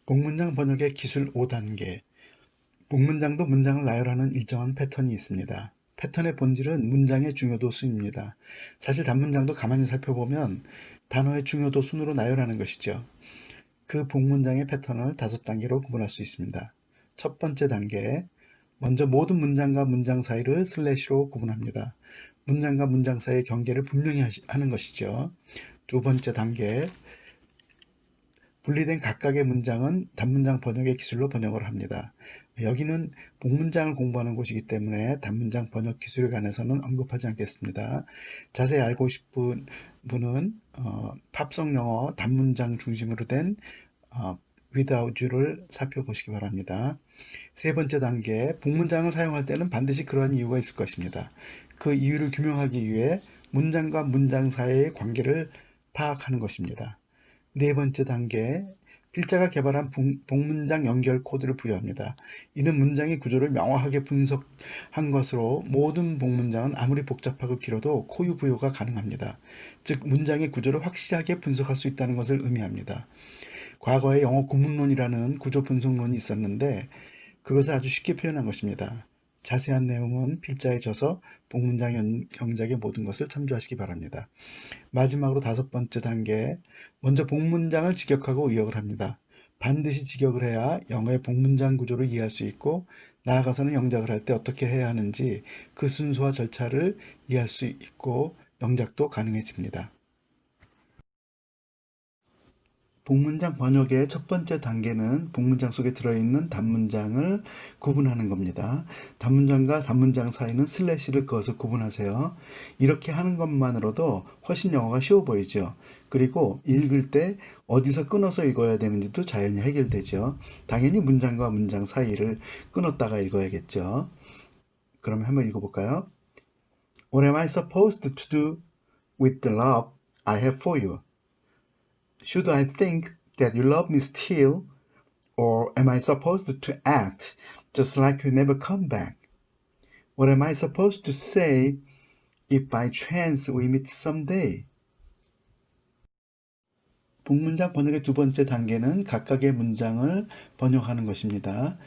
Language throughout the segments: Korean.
복문장 번역의 기술 5단계. 복문장도 문장을 나열하는 일정한 패턴이 있습니다. 패턴의 본질은 문장의 중요도 순입니다. 사실 단문장도 가만히 살펴보면 단어의 중요도 순으로 나열하는 것이죠. 그 복문장의 패턴을 5단계로 구분할 수 있습니다. 첫 번째 단계, 먼저 모든 문장과 문장 사이를 슬래시로 구분합니다. 문장과 문장 사이의 경계를 분명히 하는 것이죠. 두 번째 단계, 분리된 각각의 문장은 단문장 번역의 기술로 번역을 합니다. 여기는 복문장을 공부하는 곳이기 때문에 단문장 번역 기술에 관해서는 언급하지 않겠습니다. 자세히 알고 싶은 분은 팝송 영어 단문장 중심으로 된 Without You를 살펴보시기 바랍니다. 세 번째 단계, 복문장을 사용할 때는 반드시 그러한 이유가 있을 것입니다. 그 이유를 규명하기 위해 문장과 문장 사이의 관계를 파악하는 것입니다. 네 번째 단계, 필자가 개발한 복문장 연결 코드를 부여합니다. 이는 문장의 구조를 명확하게 분석한 것으로 모든 복문장은 아무리 복잡하고 길어도 코유 부여가 가능합니다. 즉 문장의 구조를 확실하게 분석할 수 있다는 것을 의미합니다. 과거에 영어 구문론이라는 구조 분석론이 있었는데 그것을 아주 쉽게 표현한 것입니다. 자세한 내용은 필자에 져서 복문장 경작의 모든 것을 참조하시기 바랍니다. 마지막으로 5번째 단계, 먼저 복문장을 직역하고 의역을 합니다. 반드시 직역을 해야 영어의 복문장 구조를 이해할 수 있고 나아가서는 영작을 할 때 어떻게 해야 하는지 그 순서와 절차를 이해할 수 있고 영작도 가능해집니다. 복문장 번역의 첫 번째 단계는 복문장 속에 들어있는 단문장을 구분하는 겁니다. 단문장과 단문장 사이는 슬래시를 그어서 구분하세요. 이렇게 하는 것만으로도 훨씬 영어가 쉬워 보이죠. 그리고 읽을 때 어디서 끊어서 읽어야 되는지도 자연히 해결되죠. 당연히 문장과 문장 사이를 끊었다가 읽어야겠죠. 그러면 한번 읽어볼까요? What am I supposed to do with the love I have for you? Should I think that you love me still, or am I supposed to act just like you never come back? What am I supposed to say if by chance we meet someday? 복문장 번역의 두 번째 단계는 각각의 문장을 번역하는 것입니다.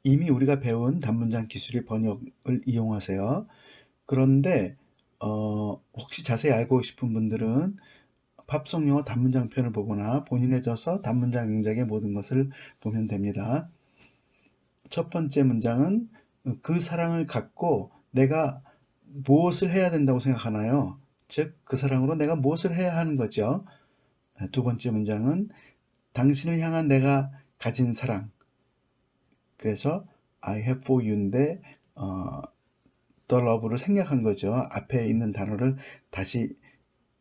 이미 우리가 배운 단문장 기술의 번역을 이용하세요. 그런데 혹시 자세히 알고 싶은 분들은 팝송 영어 단문장 편을 보거나 본인에 져서 단문장 영작의 모든 것을 보면 됩니다. 첫 번째 문장은 그 사랑을 갖고 내가 무엇을 해야 된다고 생각하나요? 즉, 그 사랑으로 내가 무엇을 해야 하는 거죠. 두 번째 문장은 당신을 향한 내가 가진 사랑. 그래서 I have for you인데 the love를 생략한 거죠. 앞에 있는 단어를 다시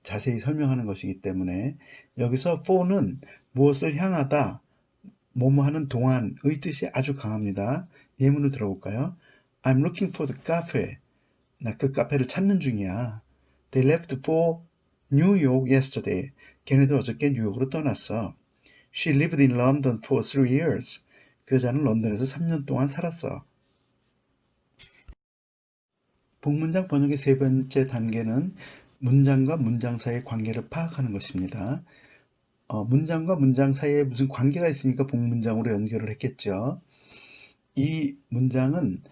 자세히 설명하는 것이기 때문에 여기서 for는 무엇을 향하다, 뭐뭐 하는 동안의 뜻이 아주 강합니다. 예문을 들어볼까요? I'm looking for the cafe. 나 그 카페를 찾는 중이야. They left for New York yesterday. 걔네들 어저께 뉴욕으로 떠났어. She lived in London for 3 years. 그 여자는 런던에서 3년 동안 살았어. 복문장 번역의 세 번째 단계는 문장과 문장 사이의 관계를 파악하는 것입니다. 문장과 문장 사이에 무슨 관계가 있으니까 복문장으로 연결을 했겠죠. 이 문장은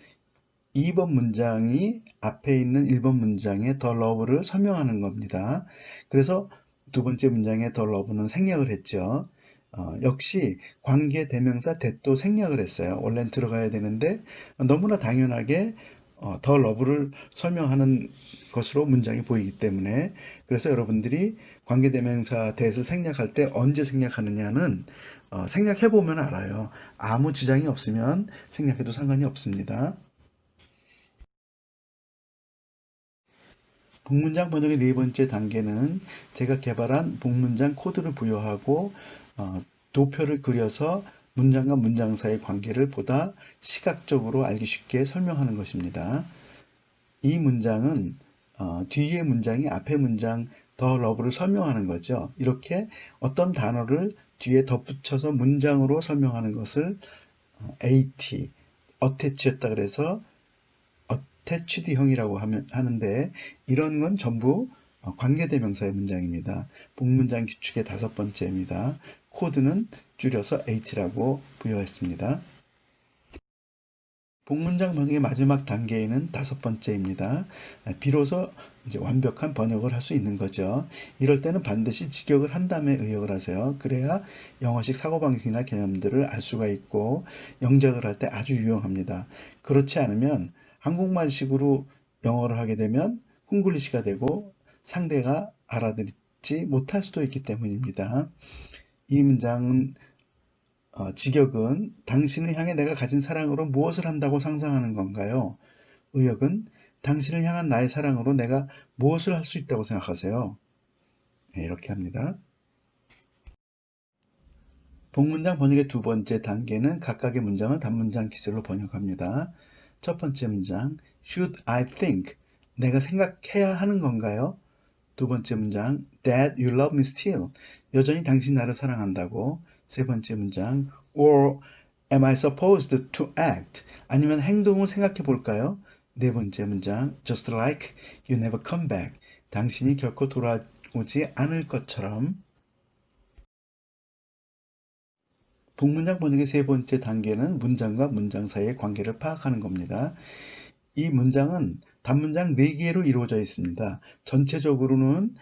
2번 문장이 앞에 있는 1번 문장의 the love를 설명하는 겁니다. 그래서 두 번째 문장의 the love는 생략을 했죠. 역시 관계 대명사 that도 생략을 했어요. 원래는 들어가야 되는데 너무나 당연하게 더 러브를 설명하는 것으로 문장이 보이기 때문에 그래서 여러분들이 관계대명사 that을 생략할 때 언제 생략하느냐는 생략해보면 알아요. 아무 지장이 없으면 생략해도 상관이 없습니다. 복문장 번역의 네 번째 단계는 제가 개발한 복문장 코드를 부여하고 도표를 그려서 문장과 문장 사이의 관계를 보다 시각적으로 알기 쉽게 설명하는 것입니다. 이 문장은 뒤에 문장이 앞에 문장 더 러브를 설명하는 거죠. 이렇게 어떤 단어를 뒤에 덧붙여서 문장으로 설명하는 것을 AT, 어태치였다 그래서 attached형이라고 하는데 이런 건 전부 관계대명사의 문장입니다. 복문장 규칙의 5번째입니다. 코드는 줄여서 H라고 부여했습니다. 복문장 번역의 마지막 단계에는 5번째입니다. 비로소 이제 완벽한 번역을 할 수 있는 거죠. 이럴 때는 반드시 직역을 한 다음에 의역을 하세요. 그래야 영어식 사고방식이나 개념들을 알 수가 있고 영작을 할 때 아주 유용합니다. 그렇지 않으면 한국말식으로 영어를 하게 되면 콩글리시가 되고 상대가 알아듣지 못할 수도 있기 때문입니다. 이 문장은 직역은 당신을 향해 내가 가진 사랑으로 무엇을 한다고 상상하는 건가요? 의역은 당신을 향한 나의 사랑으로 내가 무엇을 할 수 있다고 생각하세요? 네, 이렇게 합니다. 복문장 번역의 두 번째 단계는 각각의 문장을 단문장 기술로 번역합니다. 첫 번째 문장, should I think? 내가 생각해야 하는 건가요? 두 번째 문장, that you love me still. 여전히 당신 나를 사랑한다고. 세 번째 문장, or am I supposed to act? 아니면 행동을 생각해 볼까요? 네 번째 문장, just like you never come back. 당신이 결코 돌아오지 않을 것처럼. 복문장 번역의 세 번째 단계는 문장과 문장 사이의 관계를 파악하는 겁니다. 이 문장은 단문장 4개로 이루어져 있습니다. 전체적으로는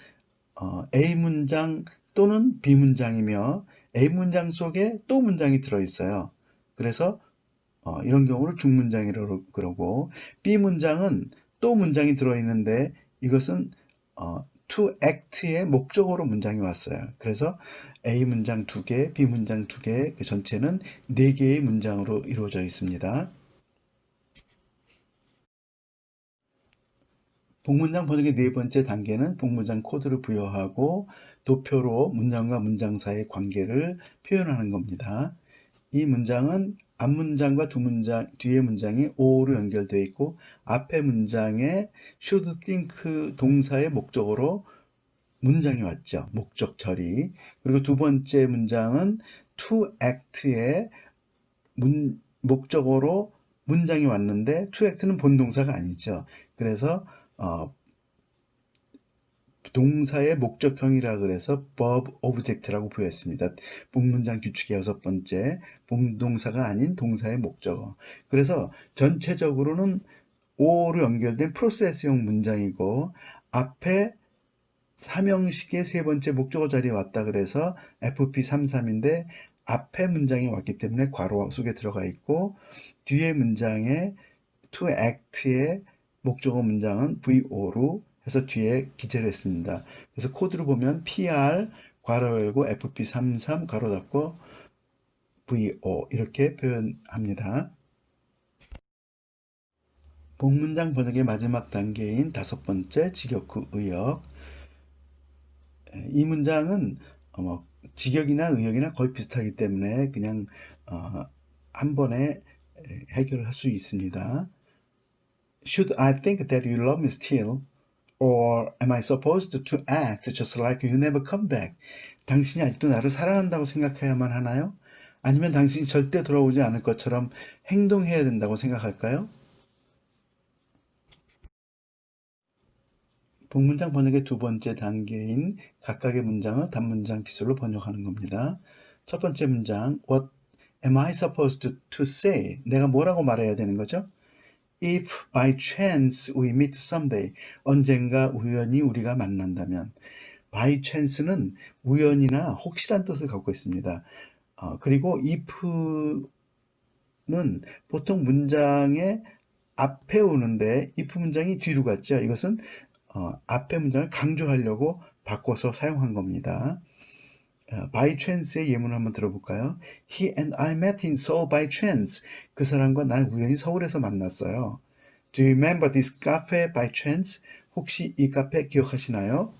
A 문장 또는 B 문장이며 A 문장 속에 또 문장이 들어있어요. 그래서 이런 경우를 중문장이라고 그러고 B 문장은 또 문장이 들어있는데 이것은 to act의 목적어로 문장이 왔어요. 그래서 A 문장 2개, B 문장 2개, 그 전체는 4개의 문장으로 이루어져 있습니다. 복문장 번역의 네 번째 단계는 복문장 코드를 부여하고 도표로 문장과 문장 사이의 관계를 표현하는 겁니다. 이 문장은 앞문장과 뒤에 문장이 or로 연결되어 있고 앞에 문장에 should think 동사의 목적어로 문장이 왔죠. 목적 처리. 그리고 두 번째 문장은 to act의 목적어로 문장이 왔는데 to act는 본동사가 아니죠. 그래서 동사의 목적형이라 그래서 verb object라고 부여했습니다. 복문장 규칙의 6번째, 본동사가 아닌 동사의 목적어. 그래서 전체적으로는 o로 연결된 프로세스형 문장이고 앞에 삼형식의 세 번째 목적어 자리에 왔다 그래서 FP33인데 앞에 문장이 왔기 때문에 괄호 속에 들어가 있고 뒤에 문장에 to act의 목적어 문장은 VO로 해서 뒤에 기재를 했습니다. 그래서 코드로 보면 PR 괄호 열고 FP33 괄호 닫고 VO 이렇게 표현합니다. 복문장 번역의 마지막 단계인 5번째 직역 후 의역. 이 문장은 직역이나 의역이나 거의 비슷하기 때문에 그냥 한 번에 해결을 할 수 있습니다. Should I think that you love me still? Or am I supposed to act just like you never come back? 당신이 아직도 나를 사랑한다고 생각해야만 하나요? 아니면 당신이 절대 돌아오지 않을 것처럼 행동해야 된다고 생각할까요? 복문장 번역의 두 번째 단계인 각각의 문장을 단문장 기술로 번역하는 겁니다. 첫 번째 문장, What am I supposed to say? 내가 뭐라고 말해야 되는 거죠? If by chance we meet someday, 언젠가 우연히 우리가 만난다면, by chance는 우연이나 혹시란 뜻을 갖고 있습니다. 그리고 if는 보통 문장의 앞에 오는데 if 문장이 뒤로 갔죠. 이것은 앞에 문장을 강조하려고 바꿔서 사용한 겁니다. by chance의 예문을 한번 들어볼까요? He and I met in Seoul by chance. 그 사람과 난 우연히 서울에서 만났어요. Do you remember this cafe by chance? 혹시 이 카페 기억하시나요?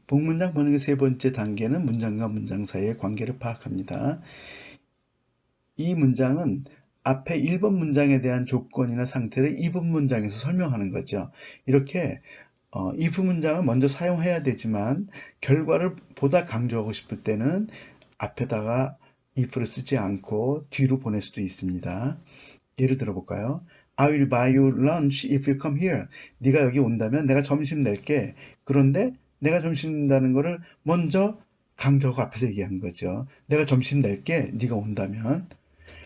복문장 번역의 세 번째 단계는 문장과 문장 사이의 관계를 파악합니다. 이 문장은 앞에 1번 문장에 대한 조건이나 상태를 2번 문장에서 설명하는 거죠. 이렇게 if 문장은 먼저 사용해야 되지만 결과를 보다 강조하고 싶을 때는 앞에다가 if를 쓰지 않고 뒤로 보낼 수도 있습니다. 예를 들어볼까요? I will buy you lunch if you come here. 네가 여기 온다면 내가 점심 낼게. 그런데 내가 점심 낸다는 거를 먼저 강조하고 앞에서 얘기한 거죠. 내가 점심 낼게, 네가 온다면.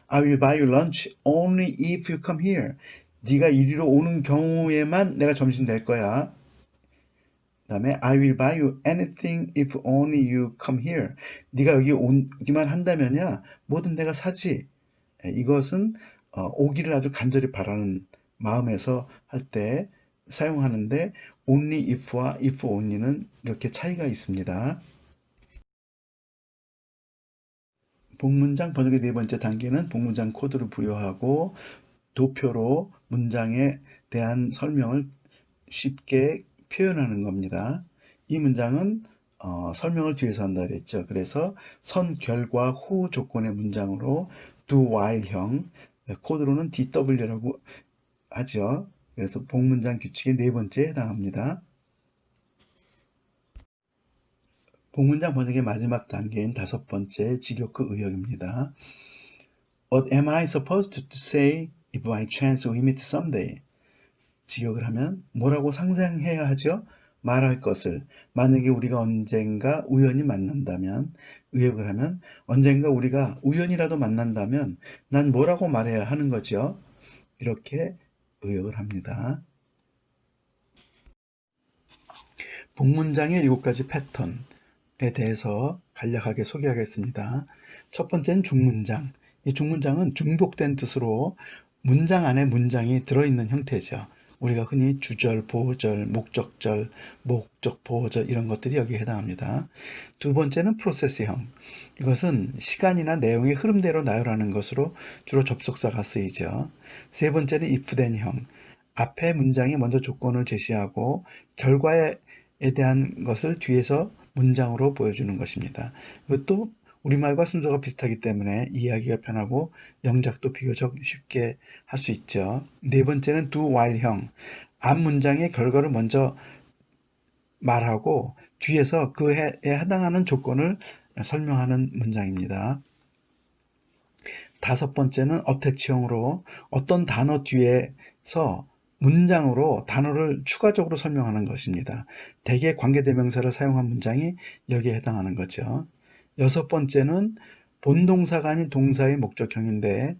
I will buy you lunch only if you come here. 네가 이리로 오는 경우에만 내가 점심 낼 거야. 그다음에 I will buy you anything if only you come here. 네가 여기 오기만 한다면야 뭐든 내가 사지. 이것은 오기를 아주 간절히 바라는 마음에서 할 때 사용하는데 only if와 if only는 이렇게 차이가 있습니다. 복문장 번역의 네 번째 단계는 복문장 코드를 부여하고 도표로 문장에 대한 설명을 쉽게 표현하는 겁니다. 이 문장은 설명을 뒤에서 한다 그랬죠. 그래서 선, 결과, 후 조건의 문장으로 do while형, 코드로는 DW라고 하죠. 그래서 복문장 규칙의 네 번째에 해당합니다. 복문장 번역의 마지막 단계인 다섯 번째 직역그 의역입니다. What am I supposed to say if by chance we meet someday? 직역을 하면 뭐라고 상상해야 하죠? 말할 것을. 만약에 우리가 언젠가 우연히 만난다면, 의역을 하면 언젠가 우리가 우연이라도 만난다면 난 뭐라고 말해야 하는 거죠? 이렇게 의역을 합니다. 복문장의 7가지 패턴에 대해서 간략하게 소개하겠습니다. 첫 번째는 중문장. 이 중문장은 중복된 뜻으로 문장 안에 문장이 들어있는 형태죠. 우리가 흔히 주절, 보절, 목적절, 목적, 보호절 이런 것들이 여기에 해당합니다. 두 번째는 프로세스형. 이것은 시간이나 내용의 흐름대로 나열하는 것으로 주로 접속사가 쓰이죠. 세 번째는 if then형. 앞에 문장이 먼저 조건을 제시하고 결과에 대한 것을 뒤에서 문장으로 보여주는 것입니다. 이것도 우리말과 순서가 비슷하기 때문에 이해하기가 편하고 영작도 비교적 쉽게 할 수 있죠. 네 번째는 do while형. 앞 문장의 결과를 먼저 말하고 뒤에서 그에 해당하는 조건을 설명하는 문장입니다. 다섯 번째는 어태치형으로 어떤 단어 뒤에서 문장으로 단어를 추가적으로 설명하는 것입니다. 대개 관계대명사를 사용한 문장이 여기에 해당하는 거죠. 여섯 번째는 본동사가 아닌 동사의 목적형인데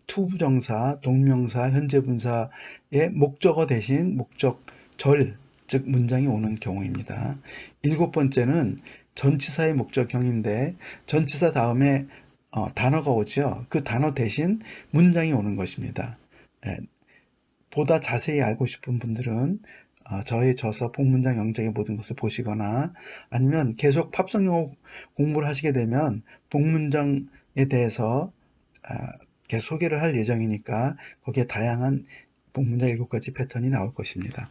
투부정사, 동명사, 현재분사의 목적어 대신 목적절, 즉 문장이 오는 경우입니다. 일곱 번째는 전치사의 목적형인데 전치사 다음에 단어가 오죠. 그 단어 대신 문장이 오는 것입니다. 보다 자세히 알고 싶은 분들은 저의 저서 복문장 영작의 모든 것을 보시거나 아니면 계속 팝송 영어 공부를 하시게 되면 복문장에 대해서 계속 소개를 할 예정이니까 거기에 다양한 복문장 7가지 패턴이 나올 것입니다.